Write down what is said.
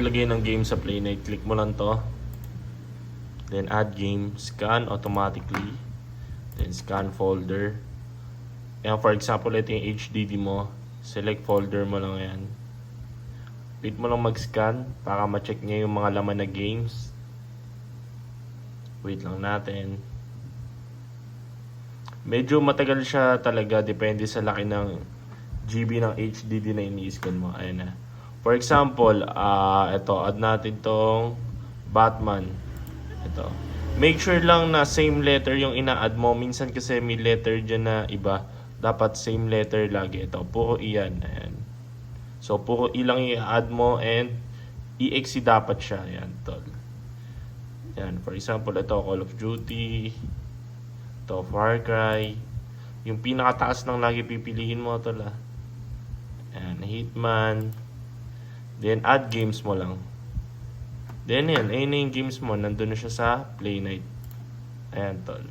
maglagay ng game sa Playnite, click mo lang to. Then add game, scan automatically. Then scan folder. Yan, for example, ito yung HDD mo. Select folder mo lang yan. Wait mo lang mag-scan para ma-check niya yung mga laman na games. Wait lang natin. Medyo matagal siya talaga, depende sa laki ng GB ng HDD na ini-scan mo. Ayan na. For example, ito, add natin tong Batman. Ito. Make sure lang na same letter yung ina-add mo. Minsan kasi may letter dyan na iba. Dapat same letter lagi. Ito, puro iyan. Ayan. So, puro ilang i-add mo and EXE dapat siya. Ayan, tol. Ayan, for example, ito, Call of Duty. Ito, Far Cry. Yung pinakataas ng lagi pipiliin mo, tol. Ayan, Hitman. Then, add games mo lang. Then, yan. Ayun na yung games mo. Nandun na siya sa Playnite. Ayan, tol.